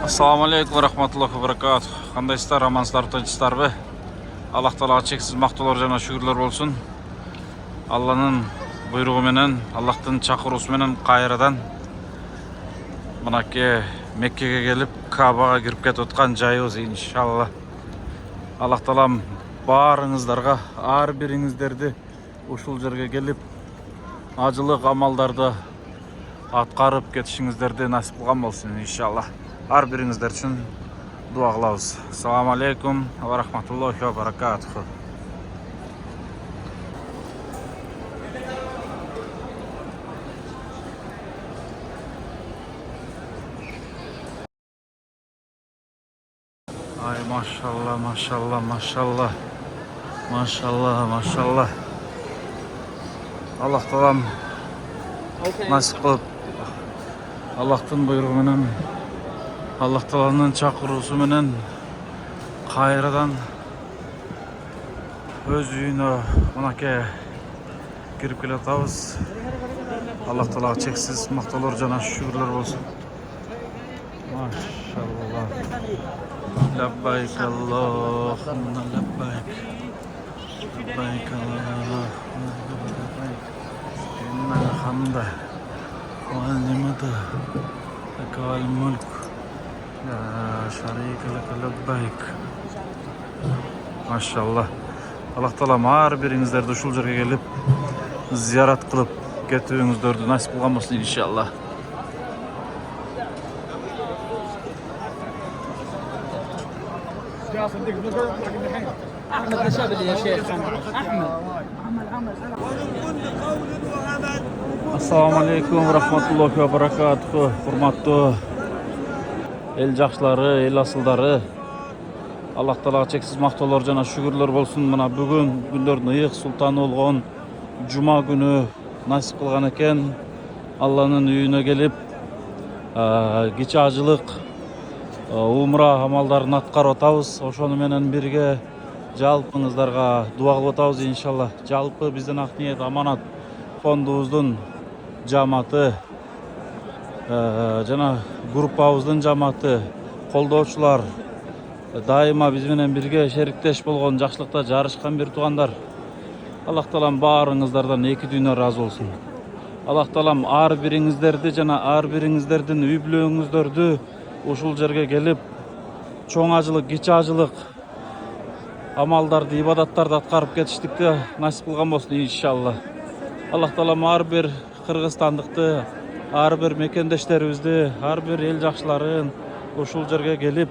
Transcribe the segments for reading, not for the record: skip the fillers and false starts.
Assalamu alaikum wa rahmatullahi wa barakatuh. Qandaysыздар, амансыздар, тынчсыздарбы? Аллах Таалага чексиз мактоолор жана шүгүрлөр болсун. Алланын буйругу менен, Аллахтын чакыруусу менен кайрадан мынакей Меккеге келип, Кабага кирип кетип аткан жайыбыз иншалла. Аллах Таалам баарыңыздарга, ар бириңиздерди ушул жерге келип, ажылык амалдарды аткарып кетишиңиздерди насип кылган болсун иншалла. Ар бириңиздер үчүн дуа кылабыз. Ассаламу алейкум ва рахматуллахи ва баракатуху. Ay maşallah, maşallah, maşallah. Maşallah, maşallah. Allah Taala nasip kılıp, Allah'tan buyruğu menen, Allah Taala'nın çakıruusu menen kayradan öz үйүнө мынакей кирип келатабыз. Allah Taala чексиз мактоолор жана шүгүрлөр болсун. Maşallah. Labbayk Allahumma labbayk. Labbayk Allahumma labbayk. İnnel hamda ve nimeta leke vel mulk. La şerike leke labbayk. Maşallah. Allah Taala har biriңиздерди ушул жерге келип зиярат кылып кетүүңүздөрдү насип кылган болсун иншалла. أحمد نشابلي يا شيخ أحمد. Assalamu alaikum wa rahmatullahi wa barakatuhu. Hurmattуу эл жакшылары, эл асылдары. Аллах Таалага чексиз мактоолор жана шүгүрлөр болсун. Мына бүгүн күндөрдүн ыйык султаны болгон жума күнү насип кылган экен. Алланын үйүнө келип, кичи ажылык умра амалдарын аткарып атабыз. Ошону менен бирге жалпыңыздарга дуа кылып атабыз иншалла. Жалпы биздин ак ниет аманат фондубуздун жамааты жана группабыздын жамааты, колдоочулар дайыма биз менен бирге шериктеш болгон, жакшылыкта жарышкан бир туугандар. Аллах Таалам баарыңыздардан эки дүйнө ыраазы болсун. Аллах Таалам ар бириңиздерди жана ар бириңиздердин үй бүлөңүздөрдү ушул жерге келип, чоң ажылык, кичи ажылык амалдарды, ибадаттарды аткарып кетиштикти насип кылган болсун иншалла. Аллах Таалам ар бир кыргызстандыкты, ар бир мекендештерибизди, ар бир эл жакшыларын ушул жерге келип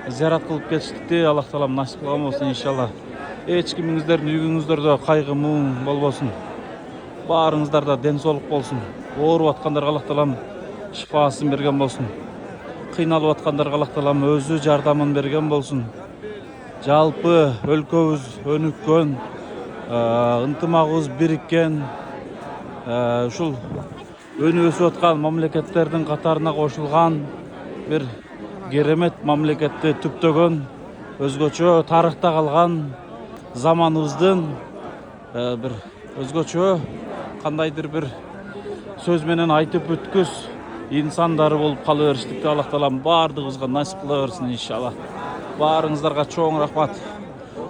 зиярат кылып кетиштикти Аллах Таалам насип кылган болсун иншалла. Эч кимиңиздердин үйүңүздөрдө кайгы муң болбосун. Баарыңыздарда ден соолук болсун. Ооруп аткандарга Аллах Таалам шифасын берген болсун. Кыйналып аткандарга Аллах Таалам өзү жардамын берген болсун. Жалпы өлкөбүз өнүккөн, ынтымагыбыз бириккен, ушул өнүп өсүп аткан мамлекеттердин катарына кошулган бир керемет мамлекетти түптөгөн, өзгөчө тарыхта калган заманыбыздын бир өзгөчө кандайдыр бир сөз менен айтып бүткүс инсандары болуп кала бериштикти Аллах Таалам баардыгыбызга насип кыла берсин иншалла. Баарыңыздарга чоң рахмат.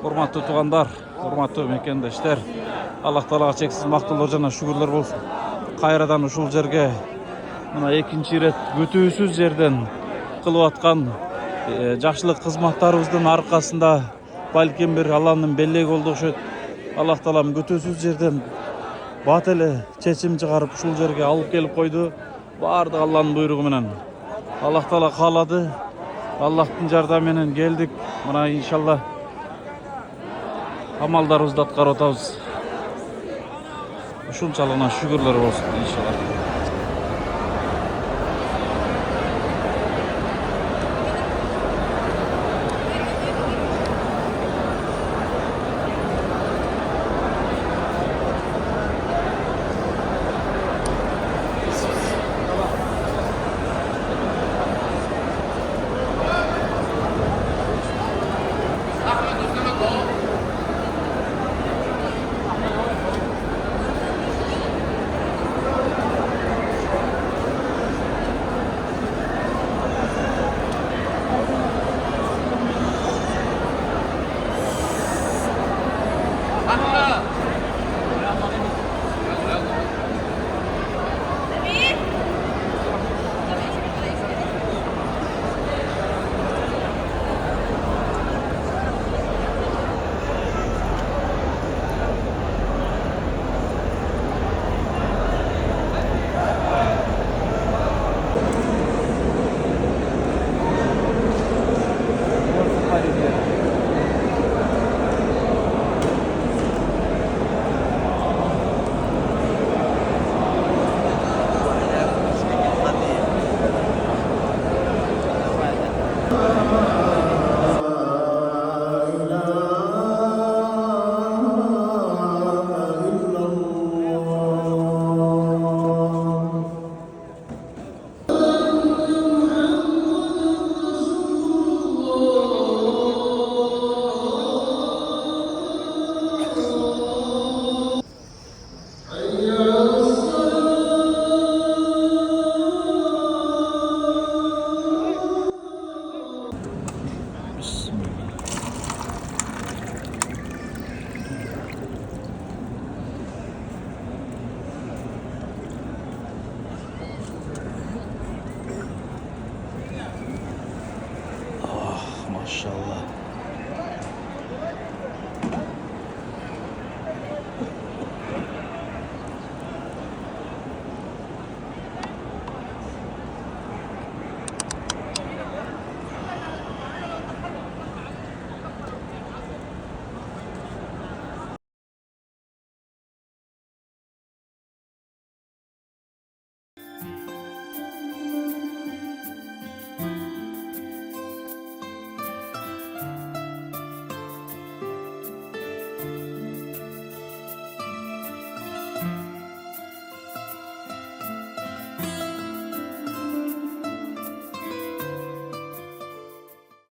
Урматтуу туугандар, урматтуу мекендештер. Аллах Таалага чексиз мактоолор жана шүгүрлөр болсун. Кайрадан ушул жерге мына экинчи ирет күтүүсүз жерден кылып аткан жакшылык кызматтарыбыздын аркасында балким бир Алланын белеги болду окшойт. Аллах Таалам күтүүсүз жерден бат эле чечим чыгарып ушул жерге алып келип койду. Баардык Алланын буйругу менен. Аллах Таала каалады. Аллахтын жардамы менен келдик. Мына иншалла амалдарыбызды аткарып атабыз. Ушунчалыгына шүгүрлөр болсун иншалла. Maşallah.